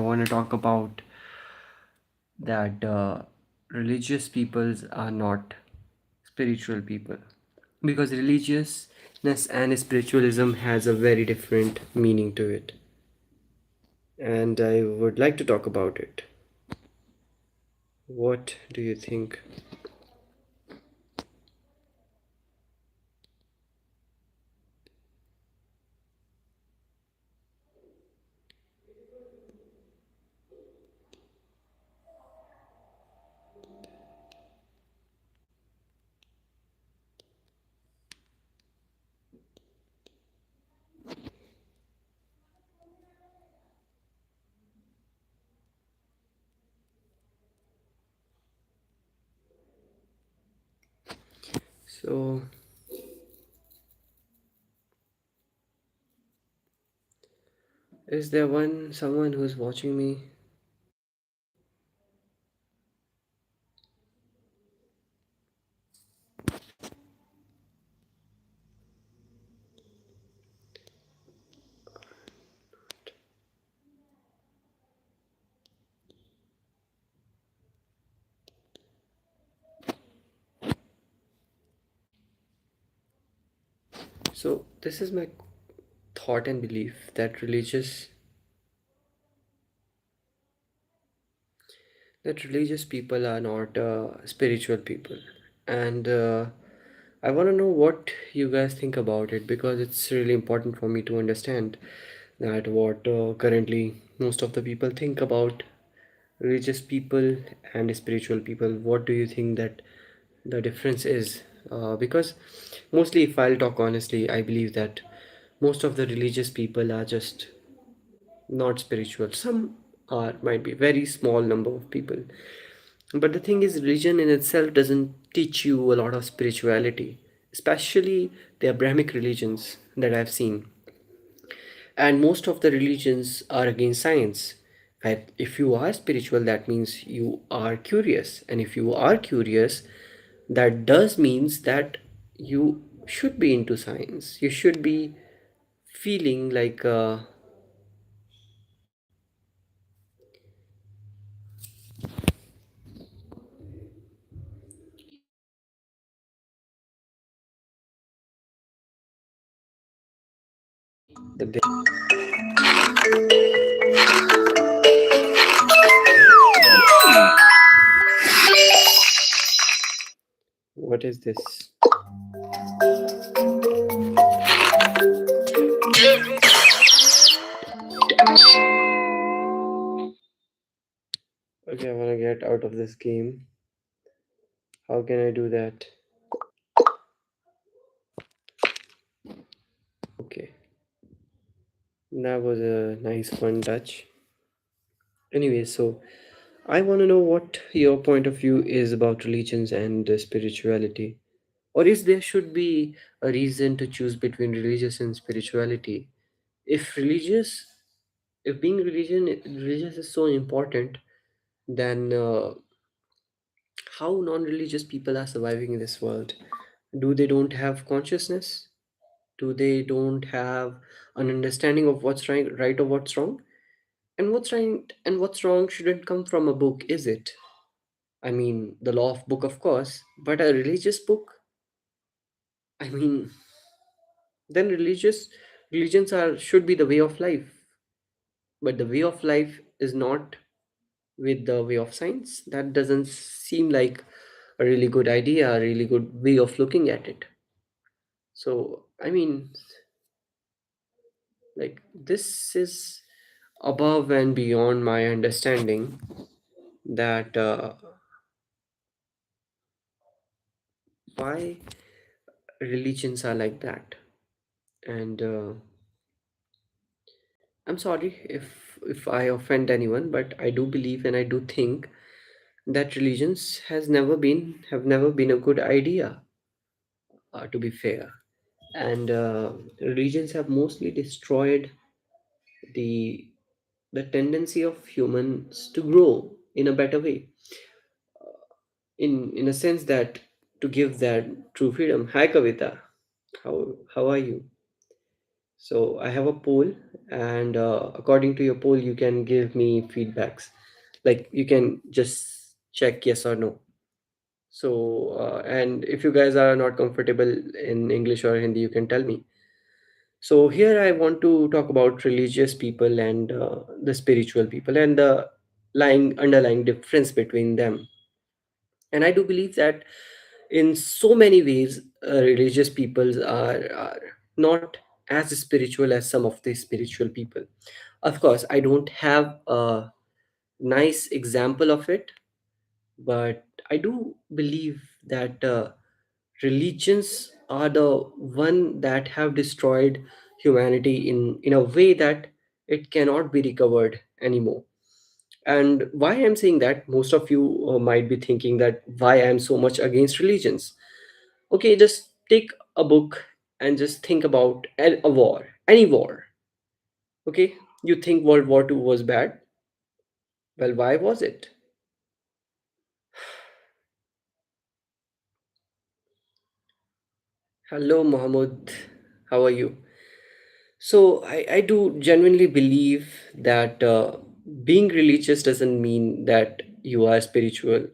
want to talk about that religious peoples are not spiritual people, because religiousness and spiritualism has a very different meaning to it, and I would like to talk about it. What do you think? So, is there someone who's watching me? So, this is my thought and belief that religious people are not spiritual people, and I want to know what you guys think about it, because it's really important for me to understand that what currently most of the people think about religious people and spiritual people. What do you think that the difference is? Because mostly, if I'll talk honestly, I believe that most of the religious people are just not spiritual. Some are, might be very small number of people. But the thing is, religion in itself doesn't teach you a lot of spirituality, especially the Abrahamic religions that I've seen. And most of the religions are against science. And if you are spiritual, that means you are curious. And if you are curious, that does means that you should be into science. You should be feeling like the what is this? Okay, I want to get out of this game. How can I do that? Okay, that was a nice fun touch. Anyway, so I want to know what your point of view is about religions and spirituality. Or is there should be a reason to choose between religious and spirituality? If religious, if being religious is so important, then how non-religious people are surviving in this world? Do they don't have consciousness? Do they don't have an understanding of what's right or what's wrong? And what's right and what's wrong shouldn't come from a book, is it? I mean, the law of book, of course, but a religious book. I mean, then religions are should be the way of life, but the way of life is not with the way of science. That doesn't seem like a really good idea, a really good way of looking at it. So, I mean, like this is above and beyond my understanding that why religions are like that. And I'm sorry if I offend anyone, but I do believe and I do think that religions have never been a good idea, to be fair. And religions have mostly destroyed the the tendency of humans to grow in a better way, in a sense that to give that true freedom. Hi Kavita, how are you? So I have a poll, and according to your poll, you can give me feedbacks. Like you can just check yes or no. So, and if you guys are not comfortable in English or Hindi, you can tell me. So here I want to talk about religious people and the spiritual people and the lying underlying difference between them. And I do believe that in so many ways, religious peoples are not as spiritual as some of the spiritual people. Of course, I don't have a nice example of it, but I do believe that religions are the one that have destroyed humanity in a way that it cannot be recovered anymore. And why I'm saying that, most of you might be thinking that why I'm so much against religions. Okay, just take a book and just think about a war, any war. Okay, you think World War II was bad? Well, why was it? Hello, Mohammed. How are you? So I do genuinely believe that being religious doesn't mean that you are spiritual.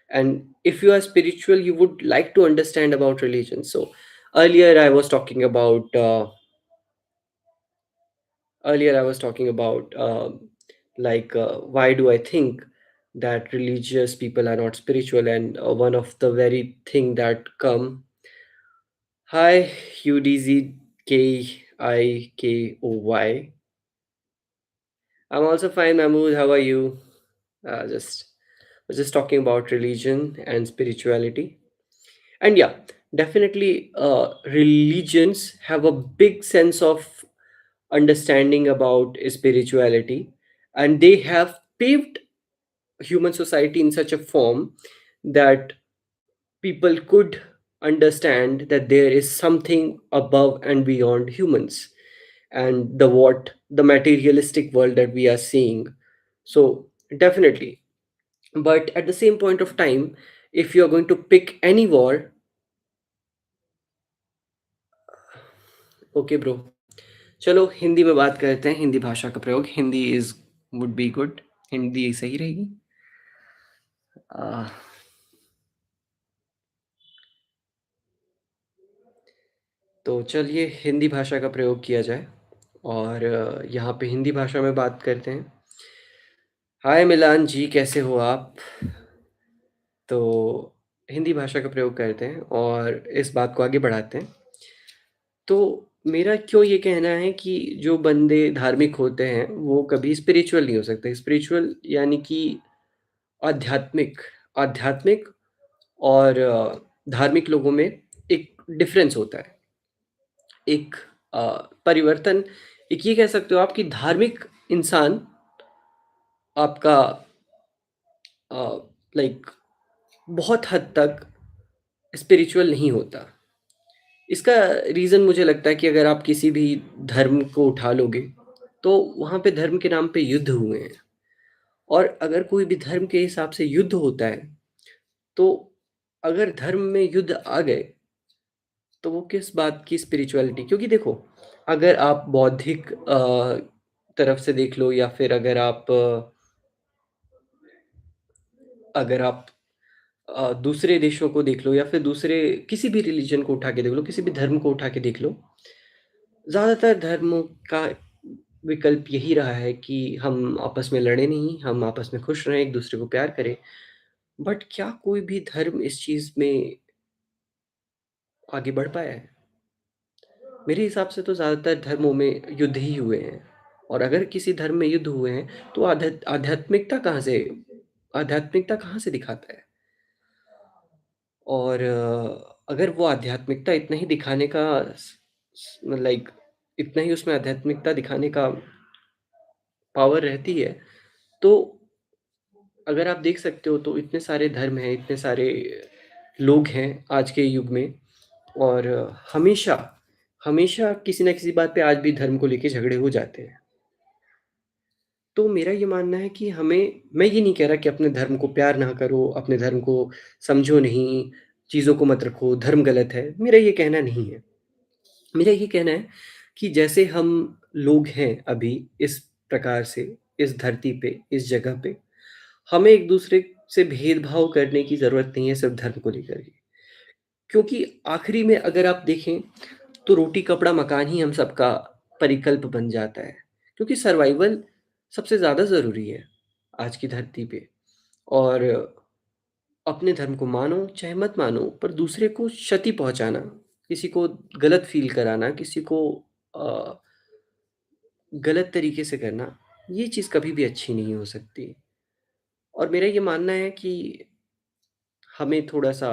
And if you are spiritual, you would like to understand about religion. So earlier I was talking about earlier I was talking about why do I think that religious people are not spiritual, and one of the very thing that come. Hi, UDZKIKOY. I'm also fine, Mahmood. How are you? Just was just talking about religion and spirituality, and yeah, definitely, religions have a big sense of understanding about spirituality, and they have paved human society in such a form that people could understand that there is something above and beyond humans and the materialistic world that we are seeing. So definitely, but at the same point of time, if you are going to pick any war. Okay bro, चलो हिंदी में बात करते हैं, हिंदी भाषा का प्रयोग, Hindi is would be good, Hindi सही रहेगी। आ, तो चलिए हिंदी भाषा का प्रयोग किया जाए, और यहाँ पे हिंदी भाषा में बात करते हैं। हाय मिलान जी, कैसे हो आप? तो हिंदी भाषा का प्रयोग करते हैं और इस बात को आगे बढ़ाते हैं। तो मेरा क्यों ये कहना है कि जो बंदे धार्मिक होते हैं वो कभी स्पिरिचुअल नहीं हो सकते। स्पिरिचुअल यानी कि आध्यात्मिक, आध्यात्मिक और धार्मिक लोगों में एक डिफरेंस होता है। एक अ, परिवर्तन, एक ये कह सकते हो आप कि धार्मिक इंसान आपका लाइक बहुत हद तक स्पिरिचुअल नहीं होता। इसका रीज़न मुझे लगता है कि अगर आप किसी भी धर्म को उठा लोगे, तो वहाँ पे धर्म के नाम पे युद्ध हुए हैं, और अगर कोई भी धर्म के हिसाब से युद्ध होता है, तो अगर धर्म में युद्ध आ गए, तो वो किस बात की स्पिरिचुअलिटी? क्योंकि देखो, अगर आप बौद्धिक तरफ से देख लो, या फिर अगर आप दूसरे देशों को देख लो, या फिर दूसरे किसी भी रिलीजन को उठा के देख लो, किसी भी धर्म को उठा के देख लो, ज़्यादातर धर्मों का विकल्प यही रहा है कि हम आपस में लड़े नहीं, हम आपस में खुश रहें, एक दूसरे को प्यार करें। बट क्या कोई भी धर्म इस चीज़ में आगे बढ़ पाया है? मेरे हिसाब से तो ज़्यादातर धर्मों में युद्ध ही हुए हैं, और अगर किसी धर्म में युद्ध हुए हैं, तो आध्यात्मिकता कहाँ से दिखाता है? और अगर वो आध्यात्मिकता इतना ही दिखाने का लाइक इतना ही उसमें आध्यात्मिकता दिखाने का पावर रहती है, तो अगर आप देख सकते हो तो इतने सारे धर्म हैं, इतने सारे लोग हैं आज के युग में, और हमेशा हमेशा किसी ना किसी बात पे आज भी धर्म को लेके झगड़े हो जाते हैं। तो मेरा ये मानना है कि मैं ये नहीं कह रहा कि अपने धर्म को प्यार ना करो, अपने धर्म को समझो नहीं, चीज़ों को मत रखो, धर्म गलत है, मेरा ये कहना नहीं है। मेरा ये कहना है कि जैसे हम लोग हैं अभी इस प्रकार से, इस धरती पे, इस जगह पे, हमें एक-दूसरे से भेदभाव करने की ज़रूरत नहीं है सिर्फ़ धर्म को लेकर के। क्योंकि आखिरी में अगर आप देखें तो रोटी, कपड़ा, मकान ही हम सबका परिकल्प बन जाता है। क्योंकि सर्वाइवल सबसे ज़्यादा ज़रूरी है आज की धरती पे। और अपने धर्म को मानो चाहे मत मानो, पर दूसरे को क्षति पहुँचाना, किसी को गलत फ़ील कराना, किसी को अ, गलत तरीके से करना, ये चीज़ कभी भी अच्छी नहीं हो सकती। और मेरा ये मानना है कि हमें थोड़ा-सा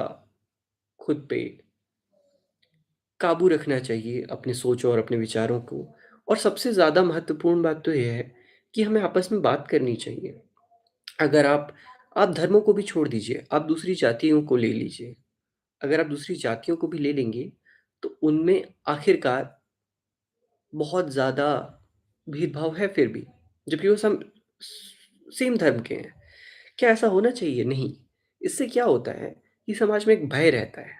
खुद पे काबू रखना चाहिए, अपनी सोच और अपने विचारों को। और सबसे ज़्यादा महत्वपूर्ण बात तो ये है कि हमें आपस में बात करनी चाहिए। अगर आप धर्मों को भी छोड़ दीजिए, आप दूसरी जातियों को ले लीजिए। अगर आप दूसरी जातियों को भी ले लेंगे, तो उनमें आखिरकार बहुत ज़्यादा भेदभाव है फिर भी, जबकि वो सब सेम धर्म के हैं। क्या ऐसा होना चाहिए? नहीं। इससे क्या होता है कि समाज में एक भय रहता है।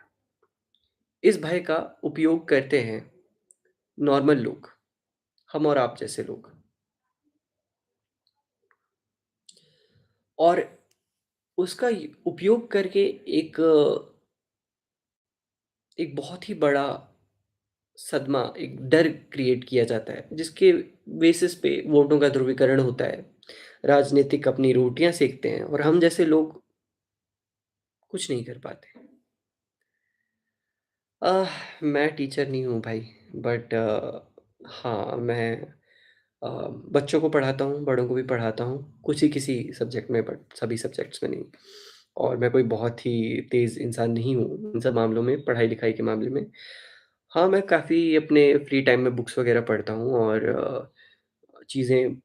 इस भय का उपयोग करते हैं नॉर्मल लोग, हम और आप जैसे लोग। और उसका उपयोग करके एक एक बहुत ही बड़ा सदमा, एक डर क्रिएट किया जाता है, जिसके बेसिस पे वोटों का ध्रुवीकरण होता है। राजनीतिक अपनी रोटियां सेकते हैं और हम जैसे लोग कुछ नहीं कर पाते। अह, मैं टीचर नहीं हूँ भाई, बट हाँ, मैं अ, बच्चों को पढ़ाता हूँ, बड़ों को भी पढ़ाता हूँ, कुछ ही किसी सब्जेक्ट में, बट सभी सब्जेक्ट्स में नहीं। और मैं कोई बहुत ही तेज़ इंसान नहीं हूँ इन सब मामलों में, पढ़ाई-लिखाई के मामले में। हाँ, मैं काफ़ी अपने फ्री टाइम में बुक्स वग़ैरह पढ़ता हूँ और चीज़ें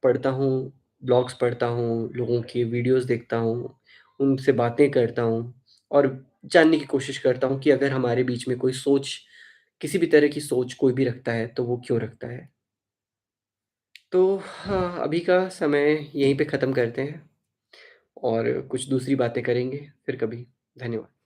पढ़ता हूँ, ब्लॉग्स पढ़ता हूँ, लोगों की वीडियोज़ देखता हूँ, उनसे बातें करता हूँ और जानने की कोशिश करता हूँ कि अगर हमारे बीच में कोई सोच, किसी भी तरह की सोच कोई भी रखता है, तो वो क्यों रखता है। तो हाँ, अभी का समय यहीं पे ख़त्म करते हैं और कुछ दूसरी बातें करेंगे फिर कभी। धन्यवाद।